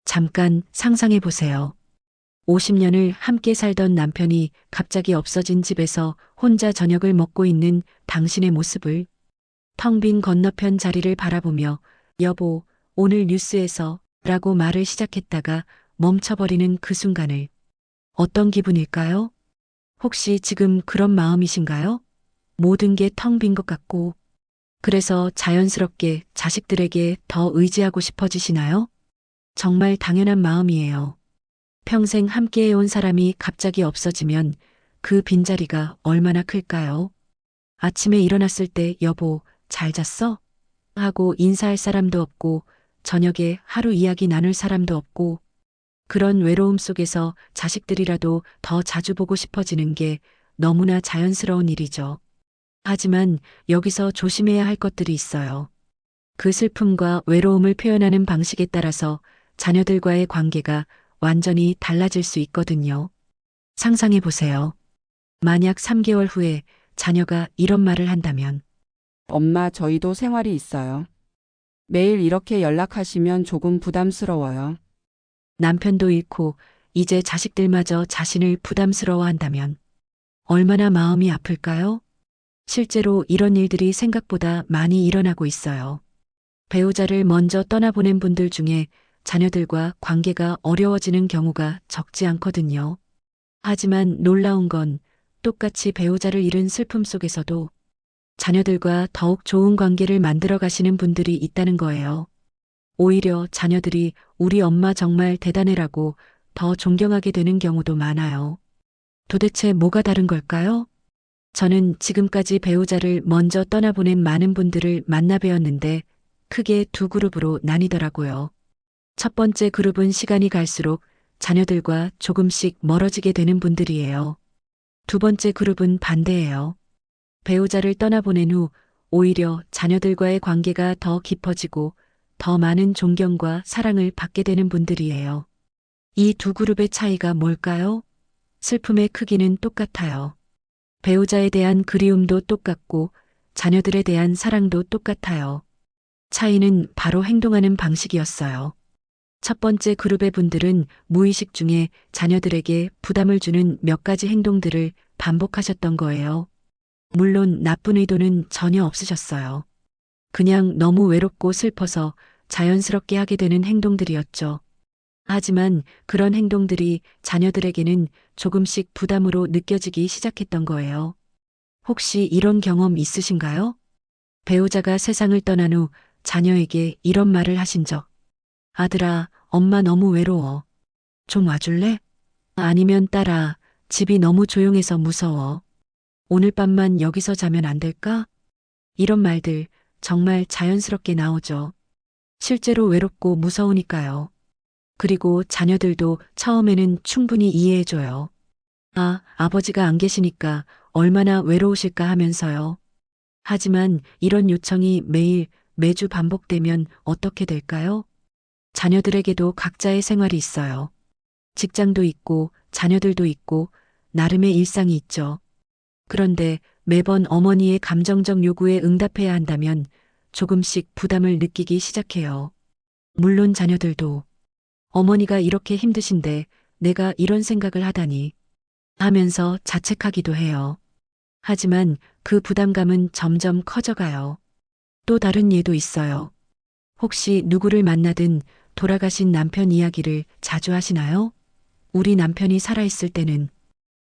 잠깐 상상해 보세요. 50년을 함께 살던 남편이 갑자기 없어진 집에서 혼자 저녁을 먹고 있는 당신의 모습을, 텅 빈 건너편 자리를 바라보며 여보, 오늘 뉴스에서 라고 말을 시작했다가 멈춰버리는 그 순간을 어떤 기분일까요? 혹시 지금 그런 마음이신가요? 모든 게 텅 빈 것 같고, 그래서 자연스럽게 자식들에게 더 의지하고 싶어지시나요? 정말 당연한 마음이에요. 평생 함께해온 사람이 갑자기 없어지면 그 빈자리가 얼마나 클까요? 아침에 일어났을 때 여보, 잘 잤어? 하고 인사할 사람도 없고, 저녁에 하루 이야기 나눌 사람도 없고, 그런 외로움 속에서 자식들이라도 더 자주 보고 싶어지는 게 너무나 자연스러운 일이죠. 하지만 여기서 조심해야 할 것들이 있어요. 그 슬픔과 외로움을 표현하는 방식에 따라서 자녀들과의 관계가 완전히 달라질 수 있거든요. 상상해 보세요. 만약 3개월 후에 자녀가 이런 말을 한다면, 엄마, 저희도 생활이 있어요. 매일 이렇게 연락하시면 조금 부담스러워요. 남편도 잃고 이제 자식들마저 자신을 부담스러워 한다면, 얼마나 마음이 아플까요? 실제로 이런 일들이 생각보다 많이 일어나고 있어요. 배우자를 먼저 떠나보낸 분들 중에 자녀들과 관계가 어려워지는 경우가 적지 않거든요. 하지만 놀라운 건 똑같이 배우자를 잃은 슬픔 속에서도 자녀들과 더욱 좋은 관계를 만들어 가시는 분들이 있다는 거예요. 오히려 자녀들이 우리 엄마 정말 대단해라고 더 존경하게 되는 경우도 많아요. 도대체 뭐가 다른 걸까요? 저는 지금까지 배우자를 먼저 떠나보낸 많은 분들을 만나 뵈었는데 크게 두 그룹으로 나뉘더라고요. 첫 번째 그룹은 시간이 갈수록 자녀들과 조금씩 멀어지게 되는 분들이에요. 두 번째 그룹은 반대예요. 배우자를 떠나보낸 후 오히려 자녀들과의 관계가 더 깊어지고 더 많은 존경과 사랑을 받게 되는 분들이에요. 이 두 그룹의 차이가 뭘까요? 슬픔의 크기는 똑같아요. 배우자에 대한 그리움도 똑같고 자녀들에 대한 사랑도 똑같아요. 차이는 바로 행동하는 방식이었어요. 첫 번째 그룹의 분들은 무의식 중에 자녀들에게 부담을 주는 몇 가지 행동들을 반복하셨던 거예요. 물론 나쁜 의도는 전혀 없으셨어요. 그냥 너무 외롭고 슬퍼서 자연스럽게 하게 되는 행동들이었죠. 하지만 그런 행동들이 자녀들에게는 조금씩 부담으로 느껴지기 시작했던 거예요. 혹시 이런 경험 있으신가요? 배우자가 세상을 떠난 후 자녀에게 이런 말을 하신 적. 아들아, 엄마 너무 외로워. 좀 와줄래? 아니면 딸아, 집이 너무 조용해서 무서워. 오늘 밤만 여기서 자면 안 될까? 이런 말들 정말 자연스럽게 나오죠. 실제로 외롭고 무서우니까요. 그리고 자녀들도 처음에는 충분히 이해해줘요. 아, 아버지가 안 계시니까 얼마나 외로우실까 하면서요. 하지만 이런 요청이 매일, 매주 반복되면 어떻게 될까요? 자녀들에게도 각자의 생활이 있어요. 직장도 있고, 자녀들도 있고, 나름의 일상이 있죠. 그런데 매번 어머니의 감정적 요구에 응답해야 한다면 조금씩 부담을 느끼기 시작해요. 물론 자녀들도 어머니가 이렇게 힘드신데 내가 이런 생각을 하다니 하면서 자책하기도 해요. 하지만 그 부담감은 점점 커져가요. 또 다른 예도 있어요. 혹시 누구를 만나든 돌아가신 남편 이야기를 자주 하시나요? 우리 남편이 살아있을 때는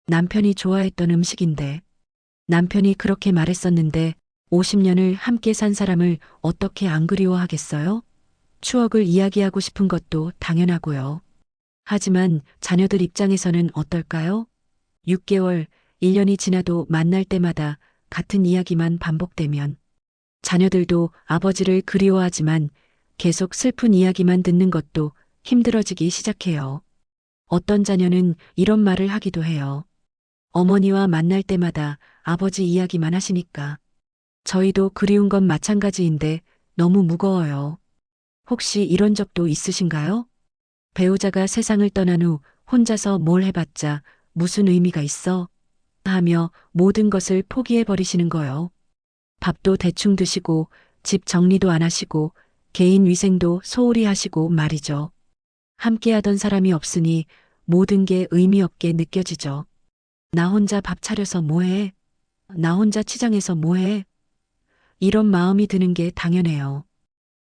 남편이 좋아했던 음식인데 남편이 그렇게 말했었는데 50년을 함께 산 사람을 어떻게 안 그리워하겠어요? 추억을 이야기하고 싶은 것도 당연하고요. 하지만 자녀들 입장에서는 어떨까요? 6개월, 1년이 지나도 만날 때마다 같은 이야기만 반복되면 자녀들도 아버지를 그리워하지만 계속 슬픈 이야기만 듣는 것도 힘들어지기 시작해요. 어떤 자녀는 이런 말을 하기도 해요. 어머니와 만날 때마다 아버지 이야기만 하시니까 저희도 그리운 건 마찬가지인데 너무 무거워요. 혹시 이런 적도 있으신가요? 배우자가 세상을 떠난 후 혼자서 뭘 해봤자 무슨 의미가 있어? 하며 모든 것을 포기해버리시는 거요. 밥도 대충 드시고 집 정리도 안 하시고 개인 위생도 소홀히 하시고 말이죠. 함께하던 사람이 없으니 모든 게 의미 없게 느껴지죠. 나 혼자 밥 차려서 뭐해? 나 혼자 치장해서 뭐해? 이런 마음이 드는 게 당연해요.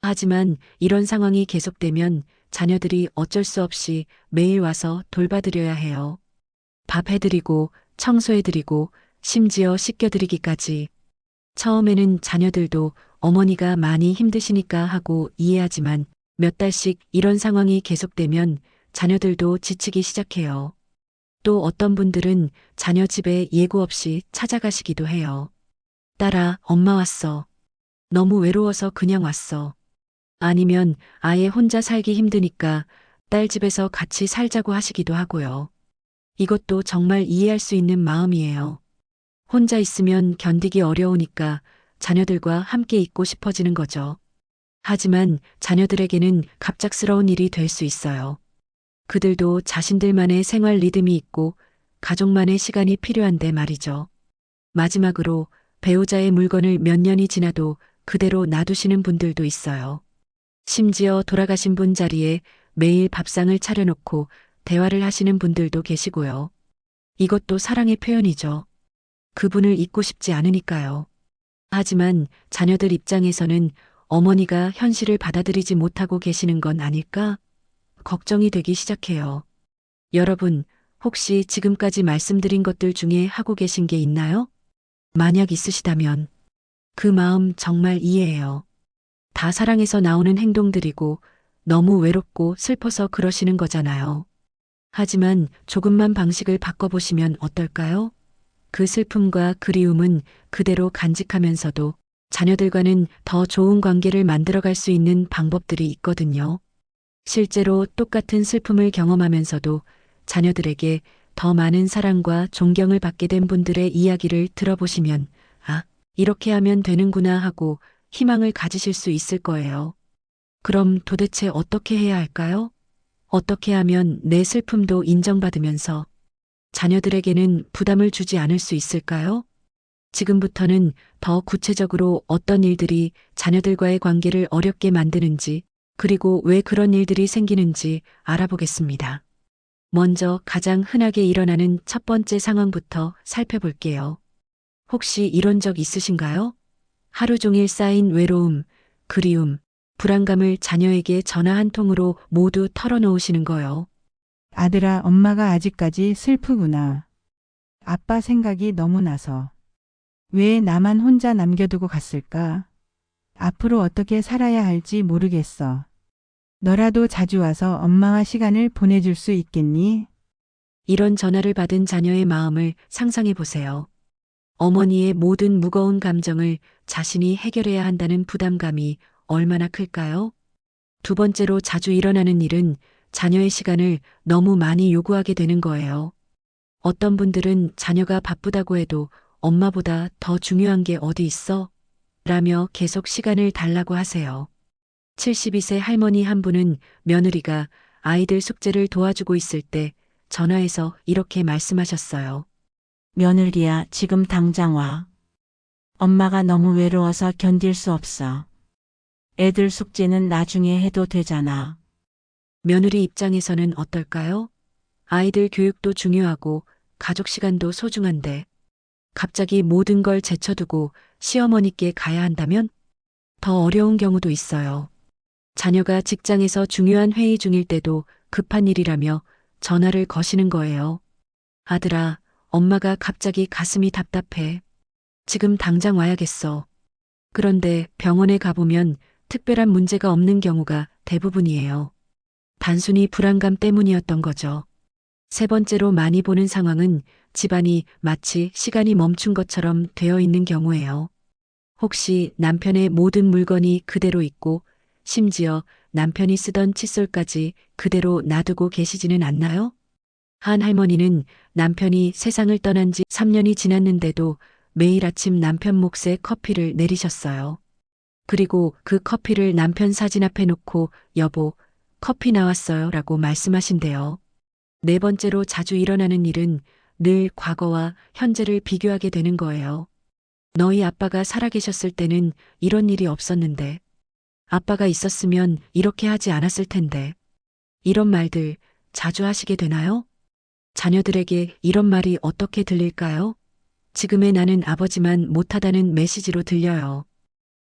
하지만 이런 상황이 계속되면 자녀들이 어쩔 수 없이 매일 와서 돌봐드려야 해요. 밥 해드리고, 청소해드리고, 심지어 씻겨드리기까지. 처음에는 자녀들도 어머니가 많이 힘드시니까 하고 이해하지만 몇 달씩 이런 상황이 계속되면 자녀들도 지치기 시작해요. 또 어떤 분들은 자녀 집에 예고 없이 찾아가시기도 해요. 딸아, 엄마 왔어. 너무 외로워서 그냥 왔어. 아니면 아예 혼자 살기 힘드니까 딸 집에서 같이 살자고 하시기도 하고요. 이것도 정말 이해할 수 있는 마음이에요. 혼자 있으면 견디기 어려우니까 자녀들과 함께 있고 싶어지는 거죠. 하지만 자녀들에게는 갑작스러운 일이 될 수 있어요. 그들도 자신들만의 생활 리듬이 있고 가족만의 시간이 필요한데 말이죠. 마지막으로 배우자의 물건을 몇 년이 지나도 그대로 놔두시는 분들도 있어요. 심지어 돌아가신 분 자리에 매일 밥상을 차려놓고 대화를 하시는 분들도 계시고요. 이것도 사랑의 표현이죠. 그분을 잊고 싶지 않으니까요. 하지만 자녀들 입장에서는 어머니가 현실을 받아들이지 못하고 계시는 건 아닐까? 걱정이 되기 시작해요. 여러분, 혹시 지금까지 말씀드린 것들 중에 하고 계신 게 있나요? 만약 있으시다면 그 마음 정말 이해해요. 다 사랑해서 나오는 행동들이고 너무 외롭고 슬퍼서 그러시는 거잖아요. 하지만 조금만 방식을 바꿔보시면 어떨까요? 그 슬픔과 그리움은 그대로 간직하면서도 자녀들과는 더 좋은 관계를 만들어갈 수 있는 방법들이 있거든요. 실제로 똑같은 슬픔을 경험하면서도 자녀들에게 더 많은 사랑과 존경을 받게 된 분들의 이야기를 들어보시면, 아, 이렇게 하면 되는구나 하고 희망을 가지실 수 있을 거예요. 그럼 도대체 어떻게 해야 할까요? 어떻게 하면 내 슬픔도 인정받으면서 자녀들에게는 부담을 주지 않을 수 있을까요? 지금부터는 더 구체적으로 어떤 일들이 자녀들과의 관계를 어렵게 만드는지, 그리고 왜 그런 일들이 생기는지 알아보겠습니다. 먼저 가장 흔하게 일어나는 첫 번째 상황부터 살펴볼게요. 혹시 이런 적 있으신가요? 하루 종일 쌓인 외로움, 그리움, 불안감을 자녀에게 전화 한 통으로 모두 털어놓으시는 거요. 아들아, 엄마가 아직까지 슬프구나. 아빠 생각이 너무 나서. 왜 나만 혼자 남겨두고 갔을까? 앞으로 어떻게 살아야 할지 모르겠어. 너라도 자주 와서 엄마와 시간을 보내줄 수 있겠니? 이런 전화를 받은 자녀의 마음을 상상해 보세요. 어머니의 모든 무거운 감정을 자신이 해결해야 한다는 부담감이 얼마나 클까요? 두 번째로 자주 일어나는 일은 자녀의 시간을 너무 많이 요구하게 되는 거예요. 어떤 분들은 자녀가 바쁘다고 해도 엄마보다 더 중요한 게 어디 있어? 라며 계속 시간을 달라고 하세요. 72세 할머니 한 분은 며느리가 아이들 숙제를 도와주고 있을 때 전화해서 이렇게 말씀하셨어요. 며느리야, 지금 당장 와. 엄마가 너무 외로워서 견딜 수 없어. 애들 숙제는 나중에 해도 되잖아. 며느리 입장에서는 어떨까요? 아이들 교육도 중요하고 가족 시간도 소중한데 갑자기 모든 걸 제쳐두고 시어머니께 가야 한다면 더 어려운 경우도 있어요. 자녀가 직장에서 중요한 회의 중일 때도 급한 일이라며 전화를 거시는 거예요. 아들아, 엄마가 갑자기 가슴이 답답해. 지금 당장 와야겠어. 그런데 병원에 가보면 특별한 문제가 없는 경우가 대부분이에요. 단순히 불안감 때문이었던 거죠. 세 번째로 많이 보는 상황은 집안이 마치 시간이 멈춘 것처럼 되어 있는 경우예요. 혹시 남편의 모든 물건이 그대로 있고 심지어 남편이 쓰던 칫솔까지 그대로 놔두고 계시지는 않나요? 한 할머니는 남편이 세상을 떠난 지 3년이 지났는데도 매일 아침 남편 몫에 커피를 내리셨어요. 그리고 그 커피를 남편 사진 앞에 놓고 여보, 커피 나왔어요 라고 말씀하신대요. 네 번째로 자주 일어나는 일은 늘 과거와 현재를 비교하게 되는 거예요. 너희 아빠가 살아계셨을 때는 이런 일이 없었는데, 아빠가 있었으면 이렇게 하지 않았을 텐데, 이런 말들 자주 하시게 되나요? 자녀들에게 이런 말이 어떻게 들릴까요? 지금의 나는 아버지만 못하다는 메시지로 들려요.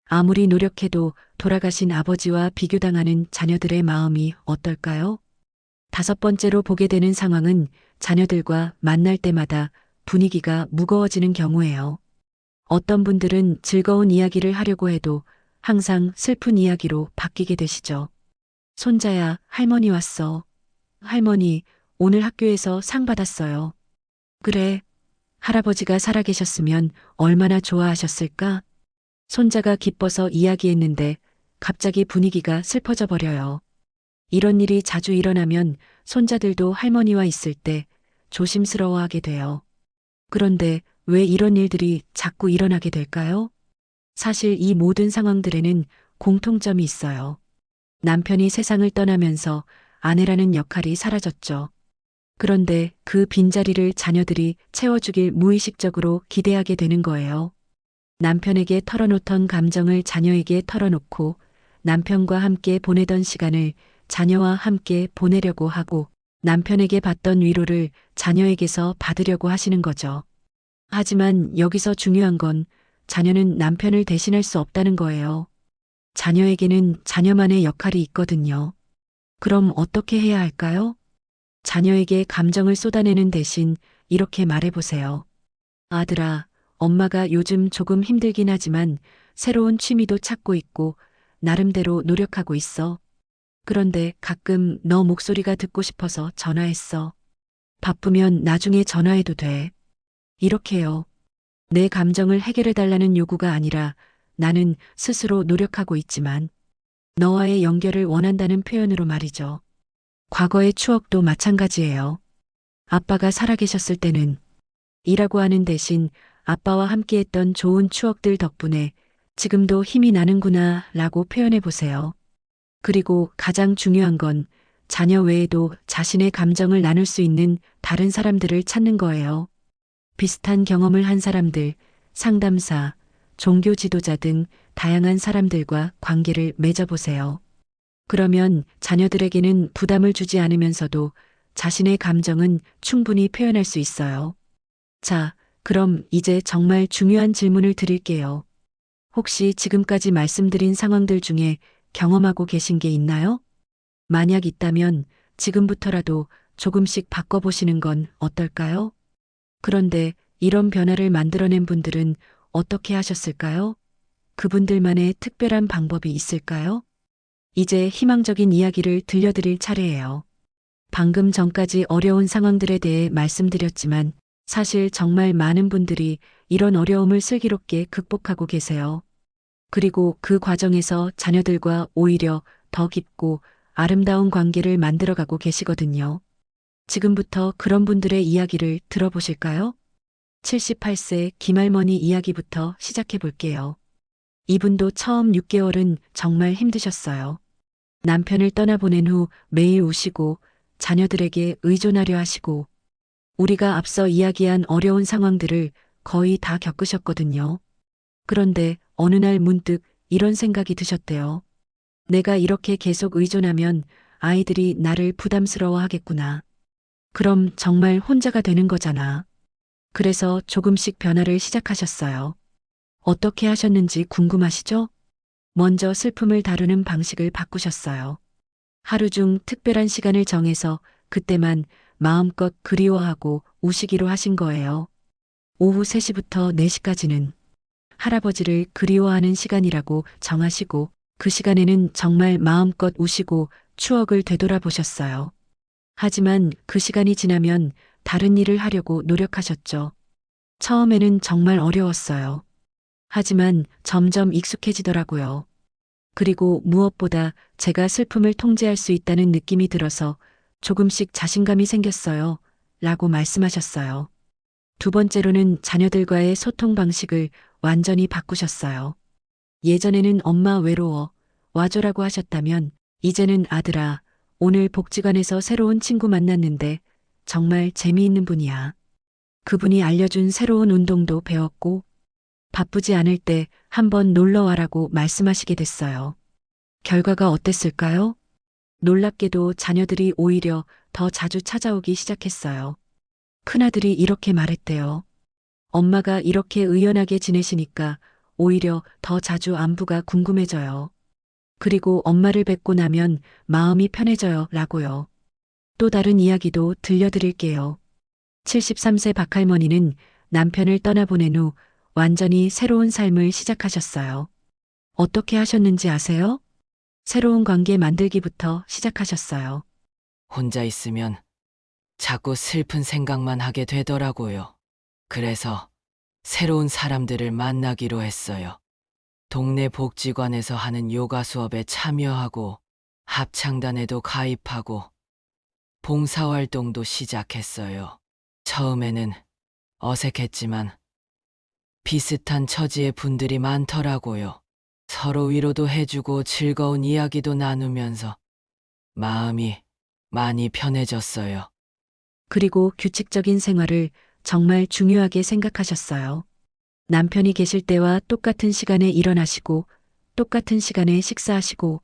아무리 노력해도 돌아가신 아버지와 비교당하는 자녀들의 마음이 어떨까요? 다섯 번째로 보게 되는 상황은 자녀들과 만날 때마다 분위기가 무거워지는 경우예요. 어떤 분들은 즐거운 이야기를 하려고 해도 항상 슬픈 이야기로 바뀌게 되시죠. 손자야, 할머니 왔어. 할머니, 오늘 학교에서 상 받았어요. 그래. 할아버지가 살아계셨으면 얼마나 좋아하셨을까? 손자가 기뻐서 이야기했는데 갑자기 분위기가 슬퍼져 버려요. 이런 일이 자주 일어나면 손자들도 할머니와 있을 때 조심스러워하게 돼요. 그런데 왜 이런 일들이 자꾸 일어나게 될까요? 사실 이 모든 상황들에는 공통점이 있어요. 남편이 세상을 떠나면서 아내라는 역할이 사라졌죠. 그런데 그 빈자리를 자녀들이 채워주길 무의식적으로 기대하게 되는 거예요. 남편에게 털어놓던 감정을 자녀에게 털어놓고 남편과 함께 보내던 시간을 자녀와 함께 보내려고 하고 남편에게 받던 위로를 자녀에게서 받으려고 하시는 거죠. 하지만 여기서 중요한 건 자녀는 남편을 대신할 수 없다는 거예요. 자녀에게는 자녀만의 역할이 있거든요. 그럼 어떻게 해야 할까요? 자녀에게 감정을 쏟아내는 대신 이렇게 말해보세요. 아들아, 엄마가 요즘 조금 힘들긴 하지만 새로운 취미도 찾고 있고 나름대로 노력하고 있어. 그런데 가끔 너 목소리가 듣고 싶어서 전화했어. 바쁘면 나중에 전화해도 돼. 이렇게요. 내 감정을 해결해달라는 요구가 아니라 나는 스스로 노력하고 있지만 너와의 연결을 원한다는 표현으로 말이죠. 과거의 추억도 마찬가지예요. 아빠가 살아계셨을 때는 이라고 하는 대신 아빠와 함께했던 좋은 추억들 덕분에 지금도 힘이 나는구나 라고 표현해 보세요. 그리고 가장 중요한 건 자녀 외에도 자신의 감정을 나눌 수 있는 다른 사람들을 찾는 거예요. 비슷한 경험을 한 사람들, 상담사, 종교 지도자 등 다양한 사람들과 관계를 맺어보세요. 그러면 자녀들에게는 부담을 주지 않으면서도 자신의 감정은 충분히 표현할 수 있어요. 자, 그럼 이제 정말 중요한 질문을 드릴게요. 혹시 지금까지 말씀드린 상황들 중에 경험하고 계신 게 있나요? 만약 있다면 지금부터라도 조금씩 바꿔보시는 건 어떨까요? 그런데 이런 변화를 만들어낸 분들은 어떻게 하셨을까요? 그분들만의 특별한 방법이 있을까요? 이제 희망적인 이야기를 들려드릴 차례예요. 방금 전까지 어려운 상황들에 대해 말씀드렸지만 사실 정말 많은 분들이 이런 어려움을 슬기롭게 극복하고 계세요. 그리고 그 과정에서 자녀들과 오히려 더 깊고 아름다운 관계를 만들어가고 계시거든요. 지금부터 그런 분들의 이야기를 들어보실까요? 78세 김할머니 이야기부터 시작해 볼게요. 이분도 처음 6개월은 정말 힘드셨어요. 남편을 떠나보낸 후 매일 우시고 자녀들에게 의존하려 하시고 우리가 앞서 이야기한 어려운 상황들을 거의 다 겪으셨거든요. 그런데 어느 날 문득 이런 생각이 드셨대요. 내가 이렇게 계속 의존하면 아이들이 나를 부담스러워 하겠구나. 그럼 정말 혼자가 되는 거잖아. 그래서 조금씩 변화를 시작하셨어요. 어떻게 하셨는지 궁금하시죠? 먼저 슬픔을 다루는 방식을 바꾸셨어요. 하루 중 특별한 시간을 정해서 그때만 마음껏 그리워하고 우시기로 하신 거예요. 오후 3시부터 4시까지는 할아버지를 그리워하는 시간이라고 정하시고 그 시간에는 정말 마음껏 우시고 추억을 되돌아보셨어요. 하지만 그 시간이 지나면 다른 일을 하려고 노력하셨죠. 처음에는 정말 어려웠어요. 하지만 점점 익숙해지더라고요. 그리고 무엇보다 제가 슬픔을 통제할 수 있다는 느낌이 들어서 조금씩 자신감이 생겼어요. 라고 말씀하셨어요. 두 번째로는 자녀들과의 소통 방식을 완전히 바꾸셨어요. 예전에는 엄마 외로워 와줘라고 하셨다면 이제는 아들아, 오늘 복지관에서 새로운 친구 만났는데 정말 재미있는 분이야. 그분이 알려준 새로운 운동도 배웠고 바쁘지 않을 때 한번 놀러 와라고 말씀하시게 됐어요. 결과가 어땠을까요? 놀랍게도 자녀들이 오히려 더 자주 찾아오기 시작했어요. 큰아들이 이렇게 말했대요. 엄마가 이렇게 의연하게 지내시니까 오히려 더 자주 안부가 궁금해져요. 그리고 엄마를 뵙고 나면 마음이 편해져요. 라고요. 또 다른 이야기도 들려드릴게요. 73세 박할머니는 남편을 떠나보낸 후 완전히 새로운 삶을 시작하셨어요. 어떻게 하셨는지 아세요? 새로운 관계 만들기부터 시작하셨어요. 혼자 있으면 자꾸 슬픈 생각만 하게 되더라고요. 그래서 새로운 사람들을 만나기로 했어요. 동네 복지관에서 하는 요가 수업에 참여하고 합창단에도 가입하고 봉사활동도 시작했어요. 처음에는 어색했지만 비슷한 처지의 분들이 많더라고요. 서로 위로도 해주고 즐거운 이야기도 나누면서 마음이 많이 편해졌어요. 그리고 규칙적인 생활을 정말 중요하게 생각하셨어요. 남편이 계실 때와 똑같은 시간에 일어나시고 똑같은 시간에 식사하시고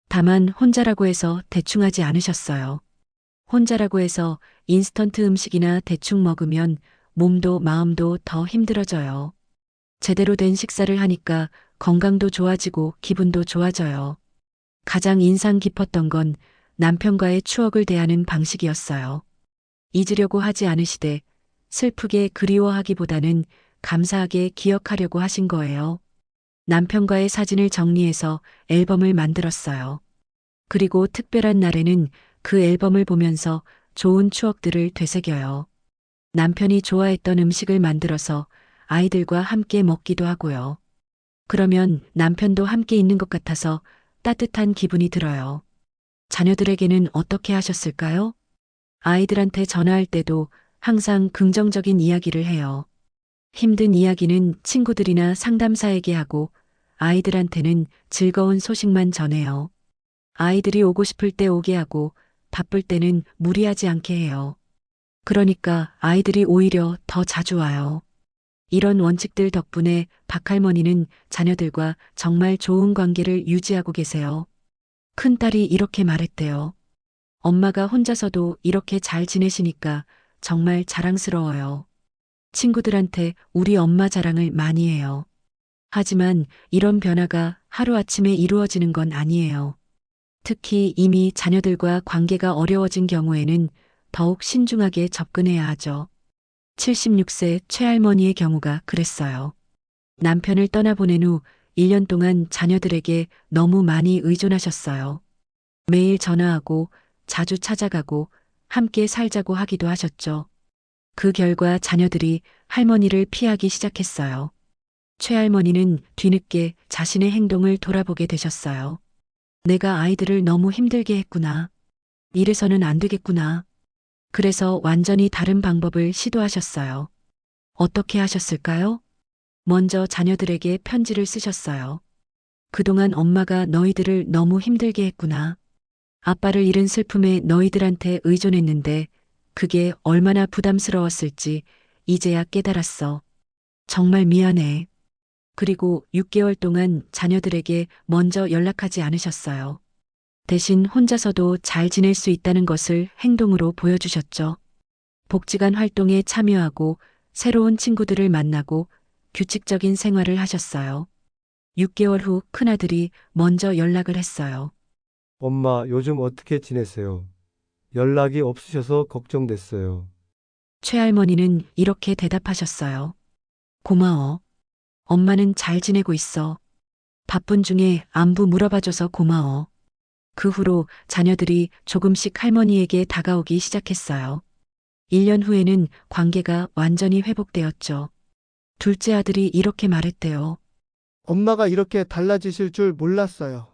다만 혼자라고 해서 대충 하지 않으셨어요. 혼자라고 해서 인스턴트 음식이나 대충 먹으면 몸도 마음도 더 힘들어져요. 제대로 된 식사를 하니까 건강도 좋아지고 기분도 좋아져요. 가장 인상 깊었던 건 남편과의 추억을 대하는 방식이었어요. 잊으려고 하지 않으시되 슬프게 그리워하기보다는 감사하게 기억하려고 하신 거예요. 남편과의 사진을 정리해서 앨범을 만들었어요. 그리고 특별한 날에는 그 앨범을 보면서 좋은 추억들을 되새겨요. 남편이 좋아했던 음식을 만들어서 아이들과 함께 먹기도 하고요. 그러면 남편도 함께 있는 것 같아서 따뜻한 기분이 들어요. 자녀들에게는 어떻게 하셨을까요? 아이들한테 전화할 때도 항상 긍정적인 이야기를 해요. 힘든 이야기는 친구들이나 상담사에게 하고 아이들한테는 즐거운 소식만 전해요. 아이들이 오고 싶을 때 오게 하고 바쁠 때는 무리하지 않게 해요. 그러니까 아이들이 오히려 더 자주 와요. 이런 원칙들 덕분에 박할머니는 자녀들과 정말 좋은 관계를 유지하고 계세요. 큰딸이 이렇게 말했대요. 엄마가 혼자서도 이렇게 잘 지내시니까 정말 자랑스러워요. 친구들한테 우리 엄마 자랑을 많이 해요. 하지만 이런 변화가 하루아침에 이루어지는 건 아니에요. 특히 이미 자녀들과 관계가 어려워진 경우에는 더욱 신중하게 접근해야 하죠. 76세 최할머니의 경우가 그랬어요. 남편을 떠나보낸 후 1년 동안 자녀들에게 너무 많이 의존하셨어요. 매일 전화하고 자주 찾아가고 함께 살자고 하기도 하셨죠. 그 결과 자녀들이 할머니를 피하기 시작했어요. 최할머니는 뒤늦게 자신의 행동을 돌아보게 되셨어요. 내가 아이들을 너무 힘들게 했구나. 이래서는 안 되겠구나. 그래서 완전히 다른 방법을 시도하셨어요. 어떻게 하셨을까요? 먼저 자녀들에게 편지를 쓰셨어요. 그동안 엄마가 너희들을 너무 힘들게 했구나. 아빠를 잃은 슬픔에 너희들한테 의존했는데 그게 얼마나 부담스러웠을지 이제야 깨달았어. 정말 미안해. 그리고 6개월 동안 자녀들에게 먼저 연락하지 않으셨어요. 대신 혼자서도 잘 지낼 수 있다는 것을 행동으로 보여주셨죠. 복지관 활동에 참여하고 새로운 친구들을 만나고 규칙적인 생활을 하셨어요. 6개월 후 큰아들이 먼저 연락을 했어요. 엄마, 요즘 어떻게 지내세요? 연락이 없으셔서 걱정됐어요. 최할머니는 이렇게 대답하셨어요. 고마워. 엄마는 잘 지내고 있어. 바쁜 중에 안부 물어봐줘서 고마워. 그 후로 자녀들이 조금씩 할머니에게 다가오기 시작했어요. 1년 후에는 관계가 완전히 회복되었죠. 둘째 아들이 이렇게 말했대요. 엄마가 이렇게 달라지실 줄 몰랐어요.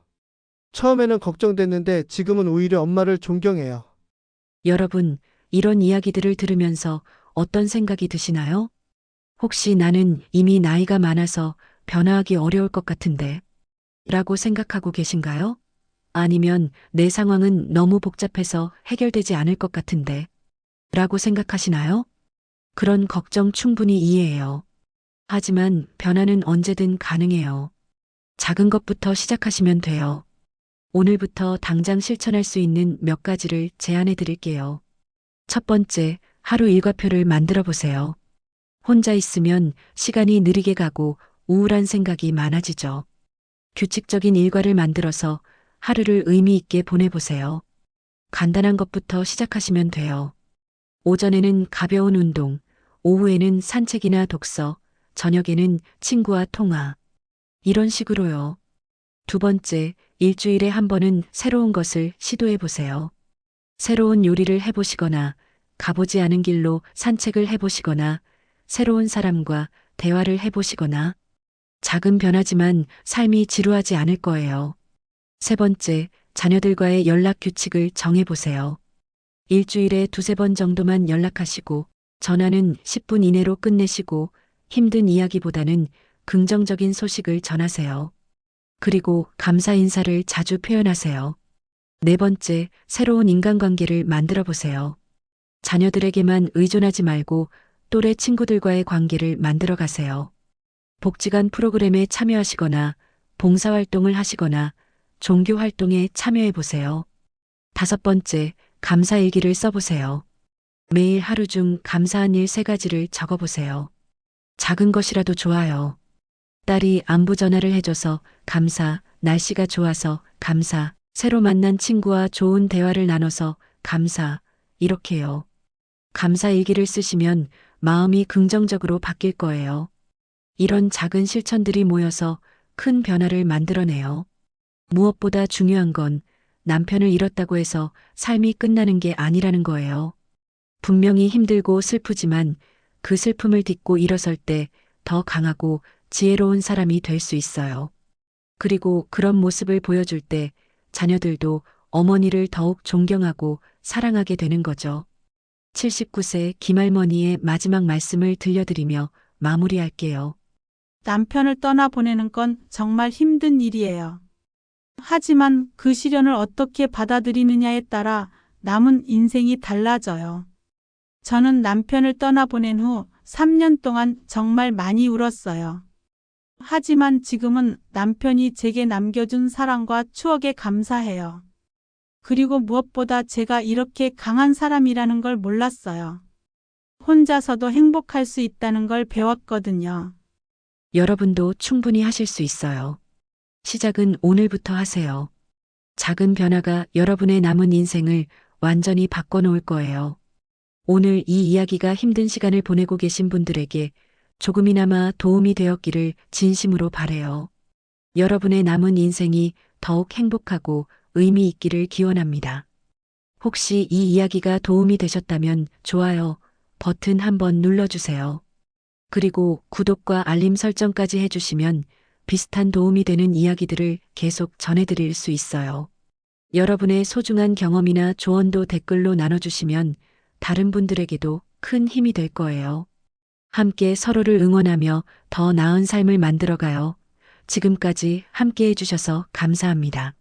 처음에는 걱정됐는데 지금은 오히려 엄마를 존경해요. 여러분, 이런 이야기들을 들으면서 어떤 생각이 드시나요? 혹시 나는 이미 나이가 많아서 변화하기 어려울 것 같은데 라고 생각하고 계신가요? 아니면 내 상황은 너무 복잡해서 해결되지 않을 것 같은데 라고 생각하시나요? 그런 걱정 충분히 이해해요. 하지만 변화는 언제든 가능해요. 작은 것부터 시작하시면 돼요. 오늘부터 당장 실천할 수 있는 몇 가지를 제안해 드릴게요. 첫 번째, 하루 일과표를 만들어 보세요. 혼자 있으면 시간이 느리게 가고 우울한 생각이 많아지죠. 규칙적인 일과를 만들어서 하루를 의미 있게 보내보세요. 간단한 것부터 시작하시면 돼요. 오전에는 가벼운 운동, 오후에는 산책이나 독서, 저녁에는 친구와 통화. 이런 식으로요. 두 번째, 일주일에 한 번은 새로운 것을 시도해 보세요. 새로운 요리를 해보시거나, 가보지 않은 길로 산책을 해보시거나, 새로운 사람과 대화를 해보시거나, 작은 변화지만 삶이 지루하지 않을 거예요. 세 번째, 자녀들과의 연락 규칙을 정해보세요. 일주일에 두세 번 정도만 연락하시고, 전화는 10분 이내로 끝내시고, 힘든 이야기보다는 긍정적인 소식을 전하세요. 그리고 감사 인사를 자주 표현하세요. 네 번째, 새로운 인간관계를 만들어 보세요. 자녀들에게만 의존하지 말고 또래 친구들과의 관계를 만들어 가세요. 복지관 프로그램에 참여하시거나 봉사활동을 하시거나 종교활동에 참여해 보세요. 다섯 번째, 감사일기를 써보세요. 매일 하루 중 감사한 일 3가지를 적어보세요. 작은 것이라도 좋아요. 딸이 안부 전화를 해줘서 감사, 날씨가 좋아서 감사, 새로 만난 친구와 좋은 대화를 나눠서 감사, 이렇게요. 감사일기를 쓰시면 마음이 긍정적으로 바뀔 거예요. 이런 작은 실천들이 모여서 큰 변화를 만들어내요. 무엇보다 중요한 건 남편을 잃었다고 해서 삶이 끝나는 게 아니라는 거예요. 분명히 힘들고 슬프지만 그 슬픔을 딛고 일어설 때 더 강하고 지혜로운 사람이 될 수 있어요. 그리고 그런 모습을 보여줄 때 자녀들도 어머니를 더욱 존경하고 사랑하게 되는 거죠. 79세 김할머니의 마지막 말씀을 들려드리며 마무리할게요. 남편을 떠나보내는 건 정말 힘든 일이에요. 하지만 그 시련을 어떻게 받아들이느냐에 따라 남은 인생이 달라져요. 저는 남편을 떠나보낸 후 3년 동안 정말 많이 울었어요. 하지만 지금은 남편이 제게 남겨준 사랑과 추억에 감사해요. 그리고 무엇보다 제가 이렇게 강한 사람이라는 걸 몰랐어요. 혼자서도 행복할 수 있다는 걸 배웠거든요. 여러분도 충분히 하실 수 있어요. 시작은 오늘부터 하세요. 작은 변화가 여러분의 남은 인생을 완전히 바꿔놓을 거예요. 오늘 이 이야기가 힘든 시간을 보내고 계신 분들에게 조금이나마 도움이 되었기를 진심으로 바래요. 여러분의 남은 인생이 더욱 행복하고 의미 있기를 기원합니다. 혹시 이 이야기가 도움이 되셨다면 좋아요 버튼 한번 눌러주세요. 그리고 구독과 알림 설정까지 해주시면 비슷한 도움이 되는 이야기들을 계속 전해드릴 수 있어요. 여러분의 소중한 경험이나 조언도 댓글로 나눠주시면 다른 분들에게도 큰 힘이 될 거예요. 함께 서로를 응원하며 더 나은 삶을 만들어가요. 지금까지 함께 해주셔서 감사합니다.